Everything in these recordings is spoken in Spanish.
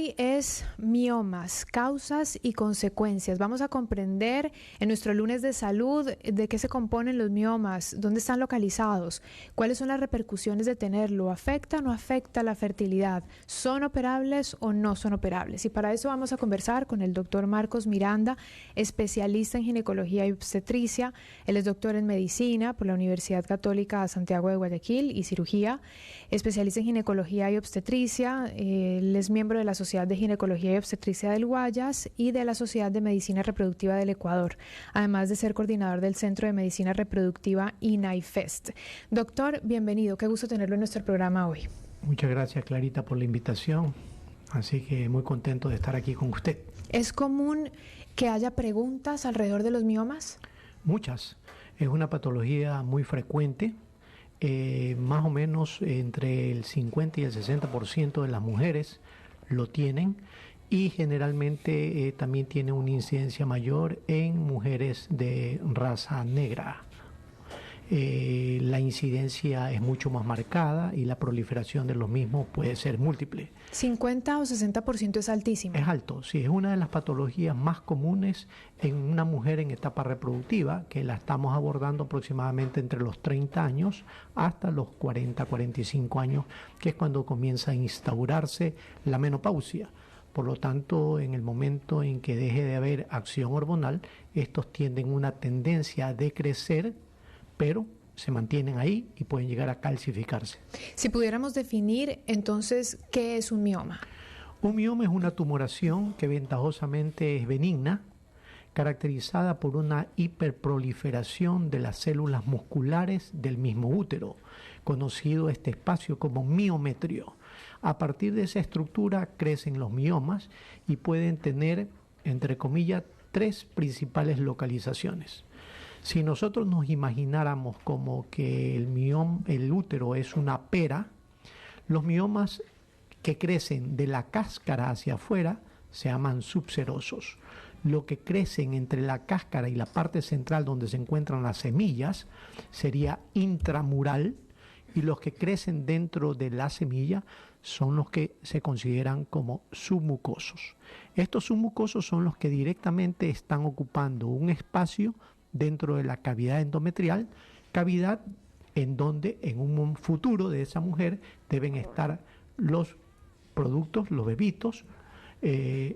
hoy es miomas, causas y consecuencias. Vamos a comprender en nuestro lunes de salud de qué se componen los miomas, dónde están localizados, cuáles son las repercusiones de tenerlo, afecta o no afecta la fertilidad, son operables o no son operables. Y para eso vamos a conversar con el doctor Marcos Miranda, especialista en ginecología y obstetricia. Él es doctor en medicina por la Universidad Católica Santiago de Guayaquil y cirugía, especialista en ginecología y obstetricia. Él es miembro de la Sociedad de Ginecología y Obstetricia del Guayas y de la Sociedad de Medicina Reproductiva del Ecuador, además de ser coordinador del Centro de Medicina Reproductiva INAIFEST. Doctor, bienvenido, qué gusto tenerlo en nuestro programa hoy. Muchas gracias, Clarita, por la invitación, así que muy contento de estar aquí con usted. ¿Es común que haya preguntas alrededor de los miomas? Muchas, es una patología muy frecuente. Más o menos entre el 50 y el 60% de las mujeres lo tienen y generalmente también tiene una incidencia mayor en mujeres de raza negra. La incidencia es mucho más marcada y la proliferación de los mismos puede ser múltiple. 50 o 60% es altísimo. Es alto, sí, es una de las patologías más comunes en una mujer en etapa reproductiva, que la estamos abordando aproximadamente entre los 30 años hasta los 40, 45 años, que es cuando comienza a instaurarse la menopausia. Por lo tanto, en el momento en que deje de haber acción hormonal, estos tienden una tendencia a decrecer, pero se mantienen ahí y pueden llegar a calcificarse. Si pudiéramos definir, entonces, ¿qué es un mioma? Un mioma es una tumoración que ventajosamente es benigna, caracterizada por una hiperproliferación de las células musculares del mismo útero, conocido este espacio como miometrio. A partir de esa estructura crecen los miomas y pueden tener, entre comillas, tres principales localizaciones. Si nosotros nos imagináramos como que el útero es una pera, los miomas que crecen de la cáscara hacia afuera se llaman subserosos. Lo que crecen entre la cáscara y la parte central donde se encuentran las semillas sería intramural, y los que crecen dentro de la semilla son los que se consideran como submucosos. Estos submucosos son los que directamente están ocupando un espacio dentro de la cavidad endometrial, cavidad en donde en un futuro de esa mujer deben estar los productos, los bebitos,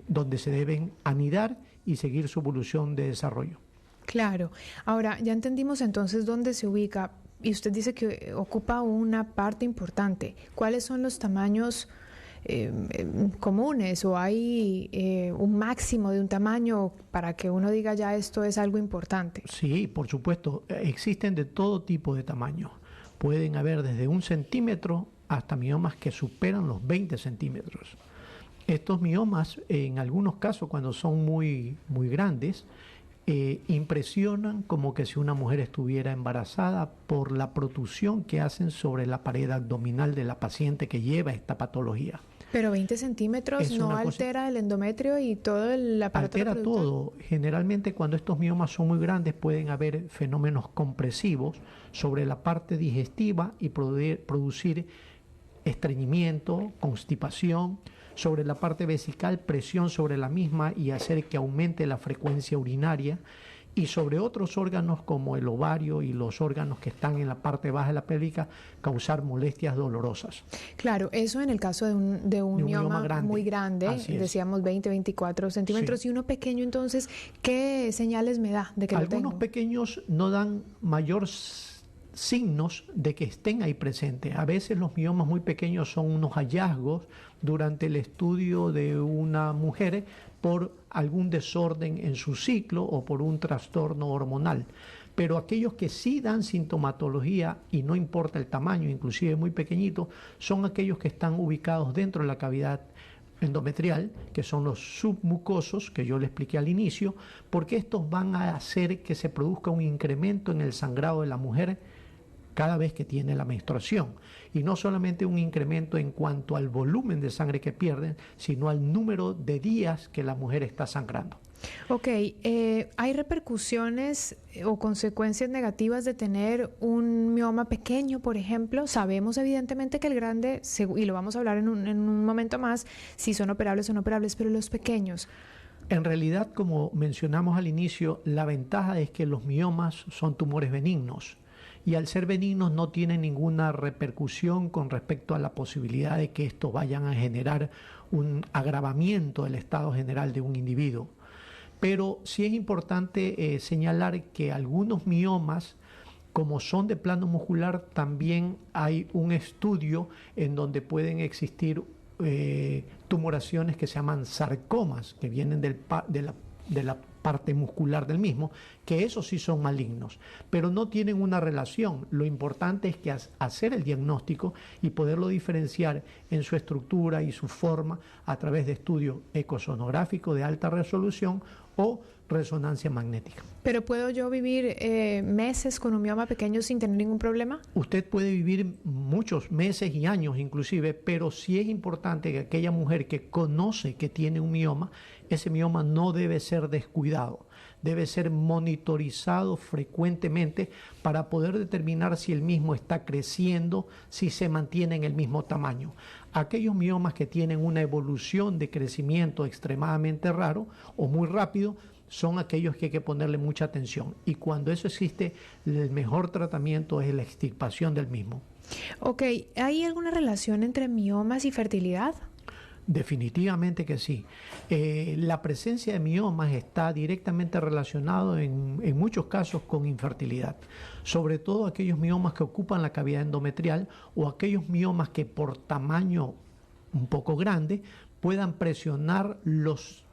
donde se deben anidar y seguir su evolución de desarrollo. Claro. Ahora, ya entendimos entonces dónde se ubica, y usted dice que ocupa una parte importante. ¿Cuáles son los tamaños comunes, o hay un máximo de un tamaño para que uno diga ya esto es algo importante? Sí, por supuesto, existen de todo tipo de tamaños. Pueden haber desde 1 centímetro hasta miomas que superan los 20 centímetros. Estos miomas, en algunos casos, cuando son muy grandes, impresionan como que si una mujer estuviera embarazada por la protrusión que hacen sobre la pared abdominal de la paciente que lleva esta patología. Pero 20 centímetros no altera el endometrio y todo el aparato reproductor. Altera todo. Generalmente cuando estos miomas son muy grandes pueden haber fenómenos compresivos sobre la parte digestiva y producir estreñimiento, constipación. Sobre la parte vesical, presión sobre la misma y hacer que aumente la frecuencia urinaria, y sobre otros órganos como el ovario y los órganos que están en la parte baja de la pélvica, causar molestias dolorosas. Claro, eso en el caso de un mioma grande, muy grande, decíamos 20, 24 centímetros, sí. Y uno pequeño, entonces, ¿qué señales me da de que lo tengo? Algunos pequeños no dan mayor signos de que estén ahí presentes. A veces los miomas muy pequeños son unos hallazgos durante el estudio de una mujer por algún desorden en su ciclo o por un trastorno hormonal. Pero aquellos que sí dan sintomatología, y no importa el tamaño, inclusive muy pequeñito, son aquellos que están ubicados dentro de la cavidad endometrial, que son los submucosos, que yo le expliqué al inicio, porque estos van a hacer que se produzca un incremento en el sangrado de la mujer cada vez que tiene la menstruación. Y no solamente un incremento en cuanto al volumen de sangre que pierden, sino al número de días que la mujer está sangrando. Ok, ¿hay repercusiones o consecuencias negativas de tener un mioma pequeño, por ejemplo? Sabemos evidentemente que el grande, y lo vamos a hablar en un momento más, si son operables o no operables, pero los pequeños. En realidad, como mencionamos al inicio, la ventaja es que los miomas son tumores benignos. Y al ser benignos no tienen ninguna repercusión con respecto a la posibilidad de que estos vayan a generar un agravamiento del estado general de un individuo. Pero sí es importante señalar que algunos miomas, como son de plano muscular, también hay un estudio en donde pueden existir tumoraciones que se llaman sarcomas, que vienen de la parte muscular del mismo, que esos sí son malignos, pero no tienen una relación. Lo importante es que hacer el diagnóstico y poderlo diferenciar en su estructura y su forma a través de estudio ecosonográfico de alta resolución o resonancia magnética. ¿Pero puedo yo vivir meses con un mioma pequeño sin tener ningún problema? Usted puede vivir muchos meses y años inclusive, pero sí es importante que aquella mujer que conoce que tiene un mioma, ese mioma no debe ser descuidado, debe ser monitorizado frecuentemente para poder determinar si el mismo está creciendo, si se mantiene en el mismo tamaño. Aquellos miomas que tienen una evolución de crecimiento extremadamente raro o muy rápido son aquellos que hay que ponerle mucha atención. Y cuando eso existe, el mejor tratamiento es la extirpación del mismo. Ok, ¿hay alguna relación entre miomas y fertilidad? Definitivamente que sí. La presencia de miomas está directamente relacionado en muchos casos con infertilidad, sobre todo aquellos miomas que ocupan la cavidad endometrial o aquellos miomas que por tamaño un poco grande puedan presionar los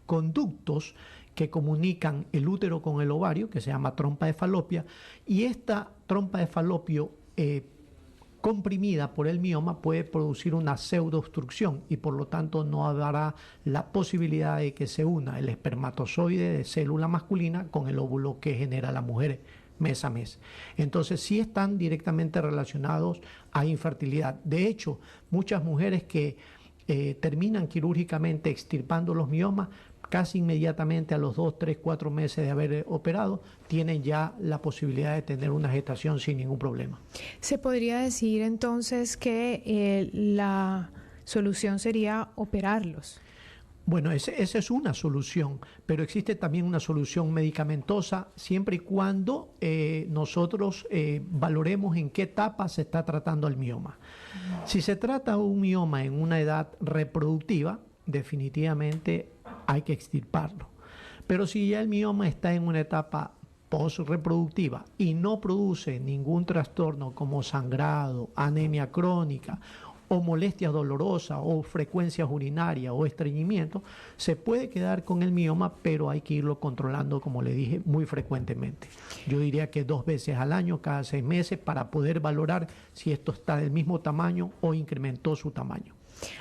conductos que comunican el útero con el ovario, que se llama trompa de falopio, y esta trompa de falopio comprimida por el mioma puede producir una pseudoobstrucción y por lo tanto no habrá la posibilidad de que se una el espermatozoide de célula masculina con el óvulo que genera la mujer mes a mes. Entonces sí están directamente relacionados a infertilidad. De hecho, muchas mujeres que terminan quirúrgicamente extirpando los miomas, casi inmediatamente a los 2, 3, 4 meses de haber operado, tienen ya la posibilidad de tener una gestación sin ningún problema. ¿Se podría decir entonces que la solución sería operarlos? Bueno, esa es una solución, pero existe también una solución medicamentosa siempre y cuando nosotros valoremos en qué etapa se está tratando el mioma. Si se trata de un mioma en una edad reproductiva, definitivamente hay que extirparlo. Pero si ya el mioma está en una etapa post-reproductiva y no produce ningún trastorno como sangrado, anemia crónica o molestias dolorosas o frecuencias urinarias o estreñimiento, se puede quedar con el mioma, pero hay que irlo controlando, como le dije, muy frecuentemente. Yo diría que 2 veces al año, cada 6 meses, para poder valorar si esto está del mismo tamaño o incrementó su tamaño.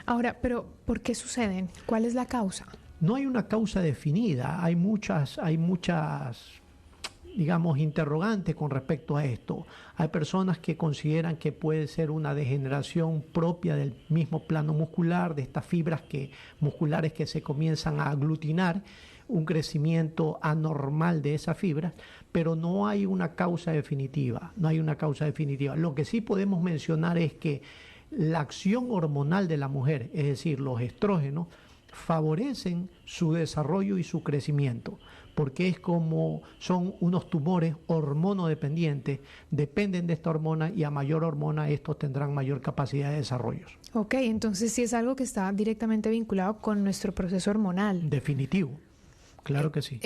Ahora, pero ¿por qué suceden? ¿Cuál es la causa? No hay una causa definida, hay muchas, digamos, interrogantes con respecto a esto. Hay personas que consideran que puede ser una degeneración propia del mismo plano muscular, de estas fibras musculares que se comienzan a aglutinar, un crecimiento anormal de esas fibras, pero no hay una causa definitiva, Lo que sí podemos mencionar es que la acción hormonal de la mujer, es decir, los estrógenos, favorecen su desarrollo y su crecimiento, porque es como son unos tumores hormonodependientes, dependen de esta hormona y a mayor hormona estos tendrán mayor capacidad de desarrollo. Ok, entonces sí es algo que está directamente vinculado con nuestro proceso hormonal. Definitivo, claro que sí.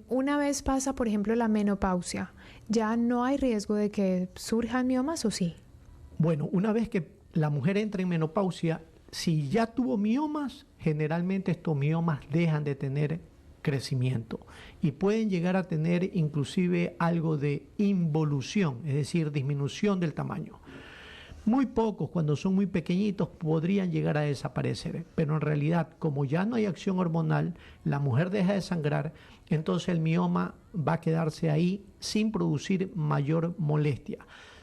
Una vez pasa, por ejemplo, la menopausia, ¿ya no hay riesgo de que surjan miomas o sí? Bueno, una vez que la mujer entra en menopausia, si ya tuvo miomas, generalmente estos miomas dejan de tener crecimiento y pueden llegar a tener inclusive algo de involución, es decir, disminución del tamaño. Muy pocos, cuando son muy pequeñitos, podrían llegar a desaparecer, pero en realidad, como ya no hay acción hormonal, la mujer deja de sangrar, entonces el mioma va a quedarse ahí sin producir mayor molestia.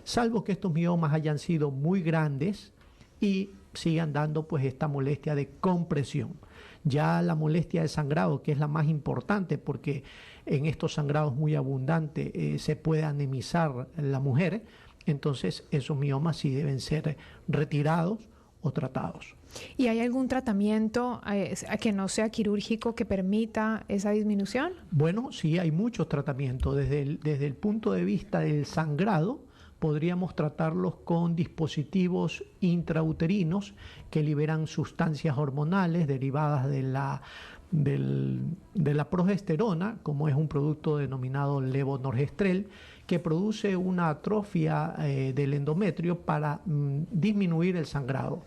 salvo que estos miomas hayan sido muy grandes y sigan dando pues esta molestia de compresión. Ya la molestia de sangrado, que es la más importante porque en estos sangrados muy abundantes se puede anemizar la mujer, entonces esos miomas sí deben ser retirados o tratados. ¿Y hay algún tratamiento que no sea quirúrgico que permita esa disminución? Bueno, sí, hay muchos tratamientos. Desde el punto de vista del sangrado, podríamos tratarlos con dispositivos intrauterinos que liberan sustancias hormonales derivadas de la progesterona, como es un producto denominado levonorgestrel, que produce una atrofia del endometrio para disminuir el sangrado.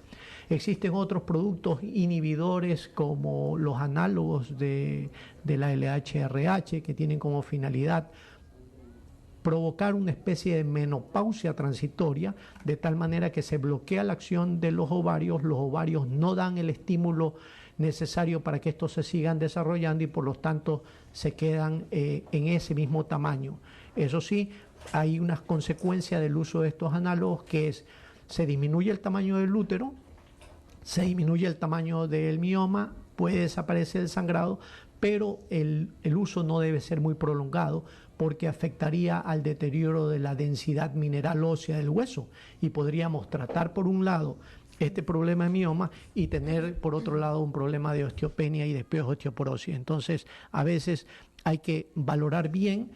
Existen otros productos inhibidores como los análogos de la LHRH que tienen como finalidad provocar una especie de menopausia transitoria, de tal manera que se bloquea la acción de los ovarios no dan el estímulo necesario para que estos se sigan desarrollando y por lo tanto se quedan en ese mismo tamaño. Eso sí, hay unas consecuencias del uso de estos análogos que es, se disminuye el tamaño del útero, se disminuye el tamaño del mioma, puede desaparecer el sangrado, pero el uso no debe ser muy prolongado porque afectaría al deterioro de la densidad mineral ósea del hueso y podríamos tratar por un lado este problema de mioma y tener por otro lado un problema de osteopenia y después osteoporosis. Entonces, a veces hay que valorar bien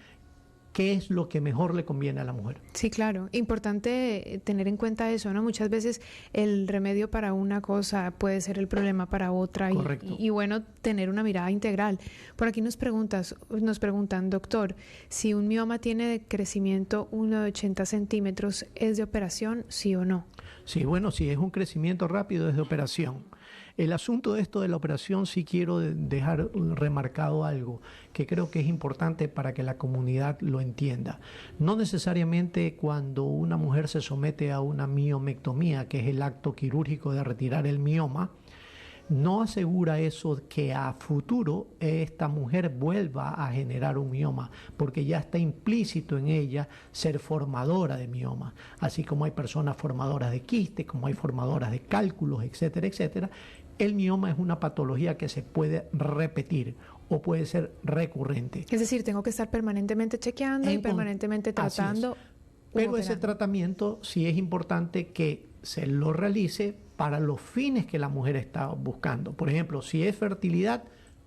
qué es lo que mejor le conviene a la mujer. Sí, claro. Importante tener en cuenta eso, ¿no? Muchas veces el remedio para una cosa puede ser el problema para otra. Correcto. Y bueno, tener una mirada integral. Por aquí nos preguntan, doctor, si un mioma tiene de crecimiento 1 de 80 centímetros, ¿es de operación, sí o no? Sí, bueno, si es un crecimiento rápido es de operación. El asunto de esto de la operación sí quiero dejar remarcado algo que creo que es importante para que la comunidad lo entienda. No necesariamente cuando una mujer se somete a una miomectomía, que es el acto quirúrgico de retirar el mioma, no asegura eso que a futuro esta mujer vuelva a generar un mioma, porque ya está implícito en ella ser formadora de mioma, así como hay personas formadoras de quistes, como hay formadoras de cálculos, etcétera, etcétera. El mioma es una patología que se puede repetir o puede ser recurrente. Es decir, tengo que estar permanentemente chequeando y permanentemente tratando. Pero ese tratamiento sí es importante que se lo realice para los fines que la mujer está buscando. Por ejemplo, si es fertilidad,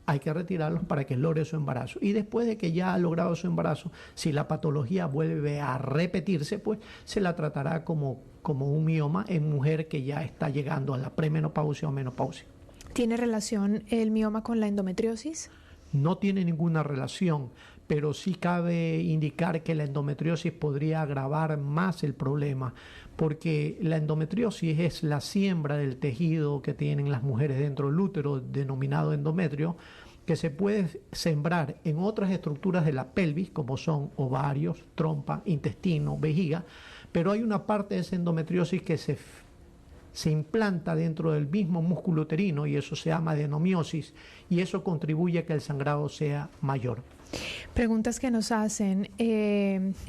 hay que retirarlos para que logre su embarazo. Y después de que ya ha logrado su embarazo, si la patología vuelve a repetirse, pues se la tratará como un mioma en mujer que ya está llegando a la premenopausia o menopausia. ¿Tiene relación el mioma con la endometriosis? No tiene ninguna relación, pero sí cabe indicar que la endometriosis podría agravar más el problema, porque la endometriosis es la siembra del tejido que tienen las mujeres dentro del útero, denominado endometrio, que se puede sembrar en otras estructuras de la pelvis, como son ovarios, trompa, intestino, vejiga, pero hay una parte de esa endometriosis que se implanta dentro del mismo músculo uterino y eso se llama adenomiosis y eso contribuye a que el sangrado sea mayor. Preguntas que nos hacen,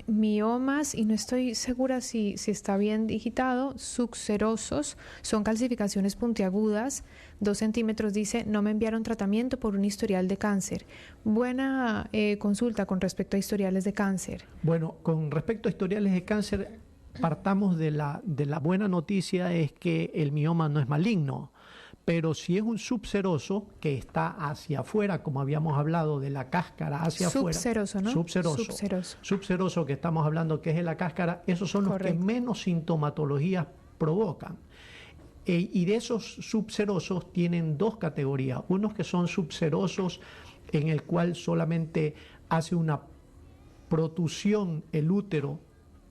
miomas, y no estoy segura si está bien digitado, subserosos, son calcificaciones puntiagudas, 2 centímetros, dice, no me enviaron tratamiento por un historial de cáncer. Buena consulta con respecto a historiales de cáncer. Bueno, con respecto a historiales de cáncer, partamos de la buena noticia es que el mioma no es maligno. Pero si es un subseroso que está hacia afuera, como habíamos hablado de la cáscara hacia afuera. Subseroso, ¿no? Subseroso que estamos hablando que es de la cáscara, esos son los que menos sintomatologías provocan. Y de esos subserosos tienen dos categorías. Unos que son subserosos en el cual solamente hace una protusión el útero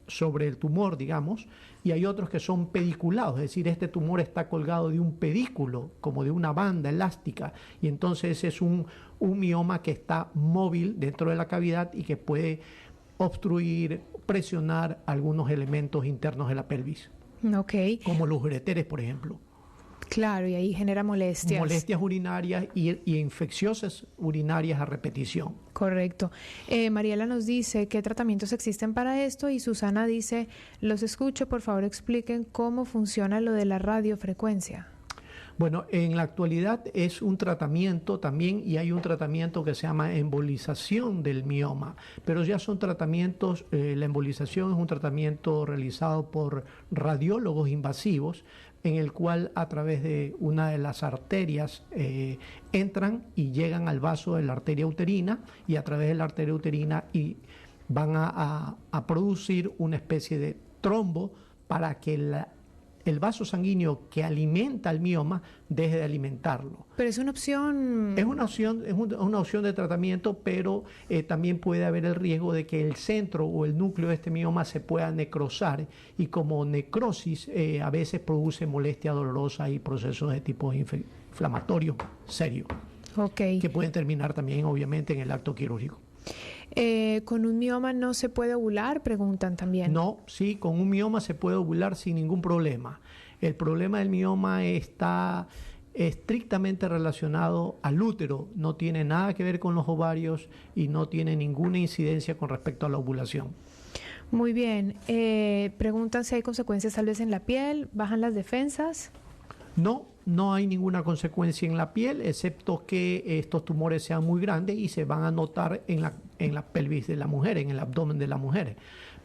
sobre el tumor, digamos, y hay otros que son pediculados, es decir, este tumor está colgado de un pedículo, como de una banda elástica, y entonces es un mioma que está móvil dentro de la cavidad y que puede obstruir, presionar algunos elementos internos de la pelvis, como los ureteres, por ejemplo. Claro, y ahí genera molestias. Molestias urinarias y infecciosas urinarias a repetición. Correcto. Mariela nos dice qué tratamientos existen para esto y Susana dice, los escucho, por favor expliquen cómo funciona lo de la radiofrecuencia. Bueno, en la actualidad es un tratamiento también y hay un tratamiento que se llama embolización del mioma, pero ya son tratamientos, la embolización es un tratamiento realizado por radiólogos invasivos en el cual a través de una de las arterias entran y llegan al vaso de la arteria uterina y a través de la arteria uterina y van a producir una especie de trombo para que el vaso sanguíneo que alimenta al mioma deje de alimentarlo. Pero es una opción... Es una opción de tratamiento, pero también puede haber el riesgo de que el centro o el núcleo de este mioma se pueda necrosar y como necrosis a veces produce molestia dolorosa y procesos de tipo inflamatorio serio, que pueden terminar también obviamente en el acto quirúrgico. ¿Con un mioma no se puede ovular? Preguntan también. No, sí, con un mioma se puede ovular sin ningún problema. El problema del mioma está estrictamente relacionado al útero, no tiene nada que ver con los ovarios y no tiene ninguna incidencia con respecto a la ovulación. Muy bien. Preguntan si hay consecuencias tal vez en la piel, ¿bajan las defensas? No hay ninguna consecuencia en la piel, excepto que estos tumores sean muy grandes y se van a notar en la pelvis de la mujer, en el abdomen de la mujer.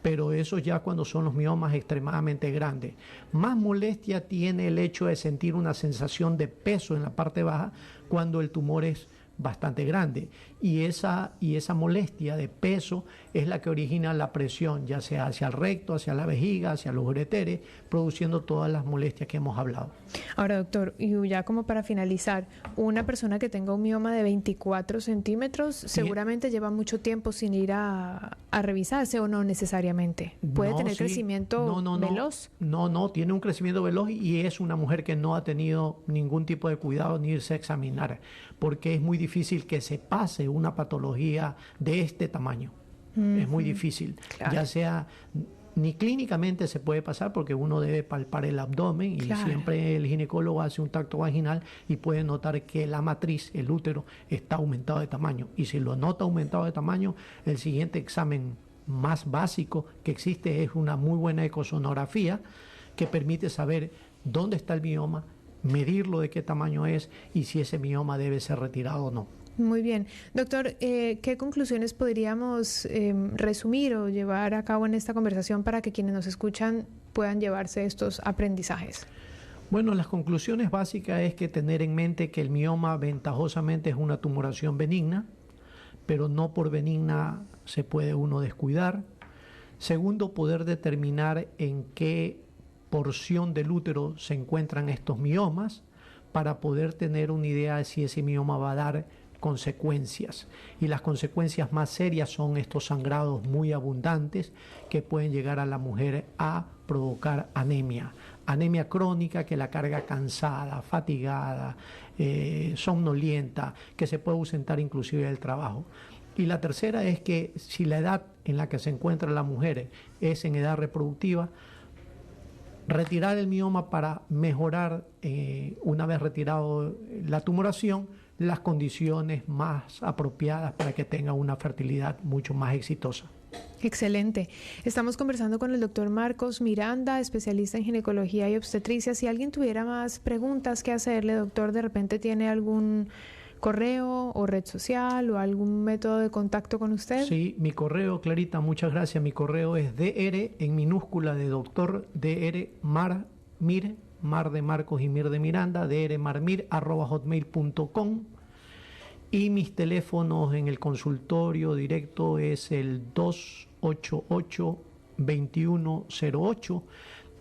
Pero eso ya cuando son los miomas extremadamente grandes. Más molestia tiene el hecho de sentir una sensación de peso en la parte baja cuando el tumor es bastante grande y esa molestia de peso es la que origina la presión, ya sea hacia el recto, hacia la vejiga, hacia los ureteres, produciendo todas las molestias que hemos hablado. Ahora, doctor, y ya como para finalizar, una persona que tenga un mioma de 24 centímetros seguramente lleva mucho tiempo sin ir a revisarse o no necesariamente. ¿Puede tener crecimiento veloz? No, tiene un crecimiento veloz y es una mujer que no ha tenido ningún tipo de cuidado ni irse a examinar, porque es muy difícil que se pase una patología de este tamaño. Es muy difícil, claro. Ya sea ni clínicamente se puede pasar porque uno debe palpar el abdomen y siempre el ginecólogo hace un tacto vaginal y puede notar que la matriz, el útero, está aumentado de tamaño y si lo nota aumentado de tamaño, el siguiente examen más básico que existe es una muy buena ecosonografía que permite saber dónde está el mioma, medirlo de qué tamaño es y si ese mioma debe ser retirado o no. Muy bien. Doctor, ¿qué conclusiones podríamos resumir o llevar a cabo en esta conversación para que quienes nos escuchan puedan llevarse estos aprendizajes? Bueno, las conclusiones básicas es que tener en mente que el mioma ventajosamente es una tumoración benigna, pero no por benigna se puede uno descuidar. Segundo, poder determinar en qué porción del útero se encuentran estos miomas para poder tener una idea de si ese mioma va a dar consecuencias. Y las consecuencias más serias son estos sangrados muy abundantes que pueden llegar a la mujer a provocar anemia. Anemia crónica que la carga cansada, fatigada, somnolienta, que se puede ausentar inclusive del trabajo. Y la tercera es que si la edad en la que se encuentra la mujer es en edad reproductiva, retirar el mioma para mejorar, una vez retirado la tumoración, las condiciones más apropiadas para que tenga una fertilidad mucho más exitosa. Excelente. Estamos conversando con el doctor Marcos Miranda, especialista en ginecología y obstetricia. Si alguien tuviera más preguntas que hacerle, doctor, de repente tiene algún correo o red social o algún método de contacto con usted. Sí, mi correo, Clarita, muchas gracias. Mi correo es dr en minúscula de doctor dr marmir, mar de Marcos y mir de Miranda, drmarmir@hotmail.com. Y mis teléfonos en el consultorio directo es el 288-2108.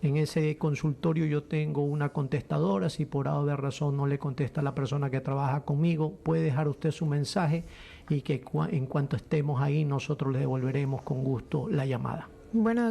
En ese consultorio yo tengo una contestadora, si por A o B razón no le contesta a la persona que trabaja conmigo, puede dejar usted su mensaje y que en cuanto estemos ahí nosotros le devolveremos con gusto la llamada. Bueno,